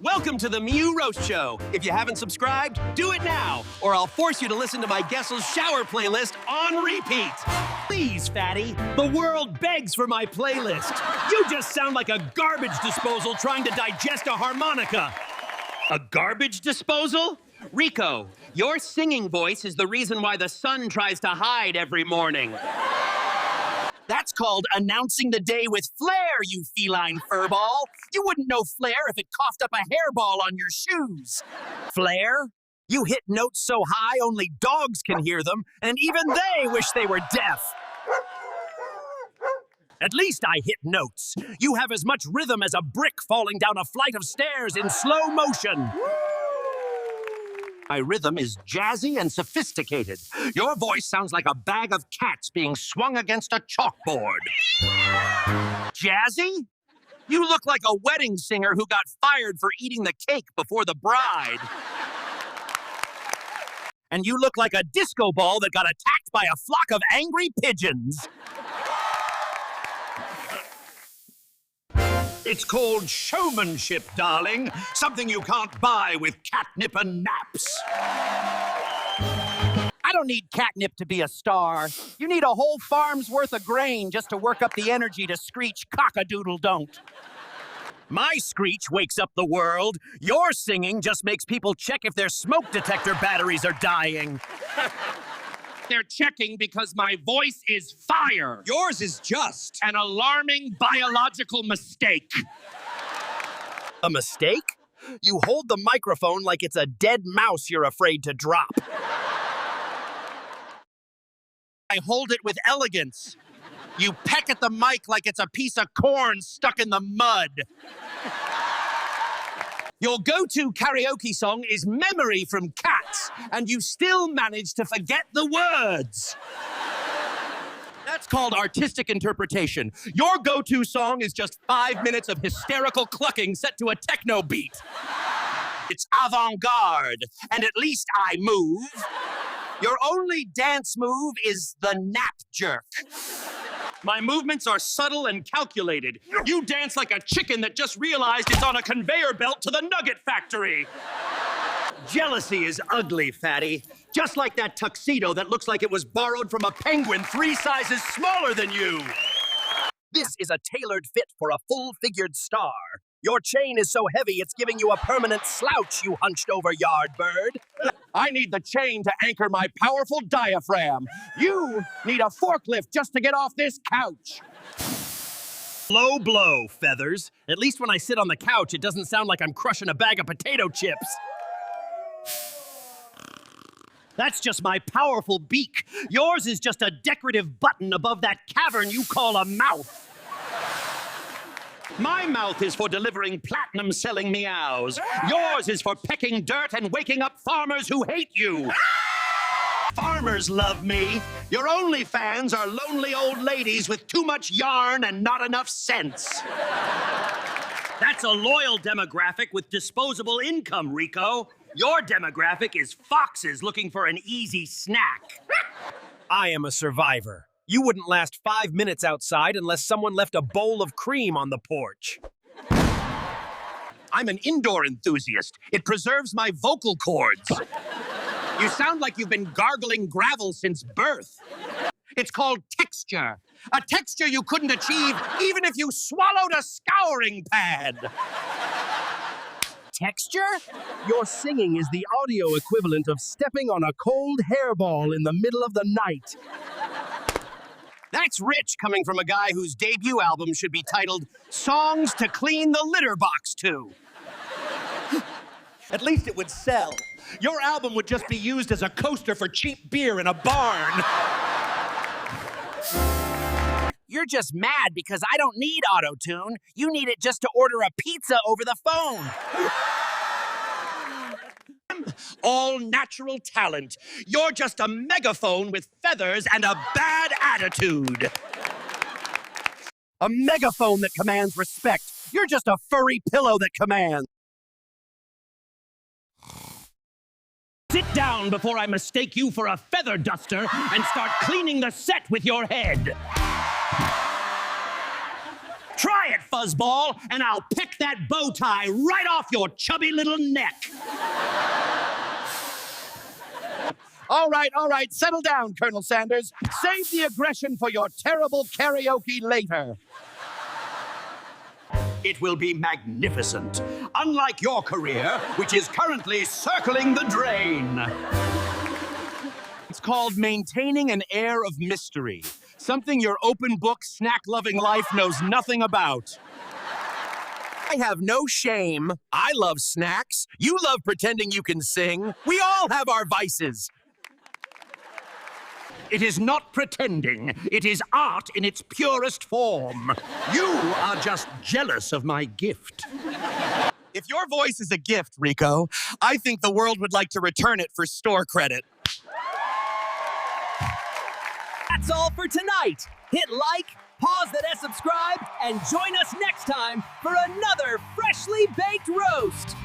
Welcome to the Meoo Roast Show. If you haven't subscribed, do it now, or I'll force you to listen to my Gessel's shower playlist on repeat. Please, Fatty, the world begs for my playlist. You just sound like a garbage disposal trying to digest a harmonica. A garbage disposal? Rico, your singing voice is the reason why the sun tries to hide every morning. That's called announcing the day with flair, you feline furball. You wouldn't know flair if it coughed up a hairball on your shoes. Flair? You hit notes so high only dogs can hear them, and even they wish they were deaf. At least I hit notes. You have as much rhythm as a brick falling down a flight of stairs in slow motion. My rhythm is jazzy and sophisticated. Your voice sounds like a bag of cats being swung against a chalkboard. Jazzy? You look like a wedding singer who got fired for eating the cake before the bride. And you look like a disco ball that got attacked by a flock of angry pigeons. It's called showmanship, darling. Something you can't buy with catnip and naps. I don't need catnip to be a star. You need a whole farm's worth of grain just to work up the energy to screech cock-a-doodle-don't. My screech wakes up the world. Your singing just makes people check if their smoke detector batteries are dying. They're checking because my voice is fire. Yours is just An alarming biological mistake. A mistake? You hold the microphone like it's a dead mouse you're afraid to drop. I hold it with elegance. You peck at the mic like it's a piece of corn stuck in the mud. Your go-to karaoke song is Memory from Cats, and you still manage to forget the words. That's called artistic interpretation. Your go-to song is just 5 minutes of hysterical clucking set to a techno beat. It's avant-garde, and at least I move. Your only dance move is the nap jerk. My movements are subtle and calculated. You dance like a chicken that just realized it's on a conveyor belt to the nugget factory. Jealousy is ugly, Fatty. Just like that tuxedo that looks like it was borrowed from a penguin 3 sizes smaller than you. This is a tailored fit for a full-figured star. Your chain is so heavy it's giving you a permanent slouch, you hunched-over yard bird. I need the chain to anchor my powerful diaphragm. You need a forklift just to get off this couch. Low blow, Feathers. At least when I sit on the couch, it doesn't sound like I'm crushing a bag of potato chips. That's just my powerful beak. Yours is just a decorative button above that cavern you call a mouth. My mouth is for delivering platinum-selling meows. Yours is for pecking dirt and waking up farmers who hate you. Farmers love me. Your only fans are lonely old ladies with too much yarn and not enough sense. That's a loyal demographic with disposable income, Rico. Your demographic is foxes looking for an easy snack. I am a survivor. You wouldn't last 5 minutes outside unless someone left a bowl of cream on the porch. I'm an indoor enthusiast. It preserves my vocal cords. You sound like you've been gargling gravel since birth. It's called texture. A texture you couldn't achieve even if you swallowed a scouring pad. Texture? Your singing is the audio equivalent of stepping on a cold hairball in the middle of the night. That's rich coming from a guy whose debut album should be titled Songs to Clean the Litter Box To. At least it would sell. Your album would just be used as a coaster for cheap beer in a barn. You're just mad because I don't need auto-tune. You need it just to order a pizza over the phone. All natural talent. You're just a megaphone with feathers and a bad attitude. A megaphone that commands respect. You're just a furry pillow that commands. Sit down before I mistake you for a feather duster and start cleaning the set with your head. Try it, fuzzball, and I'll pick that bow tie right off your chubby little neck. All right, settle down, Colonel Sanders. Save the aggression for your terrible karaoke later. It will be magnificent, unlike your career, which is currently circling the drain. It's called maintaining an air of mystery, something your open book, snack-loving life knows nothing about. I have no shame. I love snacks. You love pretending you can sing. We all have our vices. It is not pretending. It is art in its purest form. You are just jealous of my gift. If your voice is a gift, Rico, I think the world would like to return it for store credit. That's all for tonight. Hit like, pause that and subscribe, and join us next time for another freshly baked roast.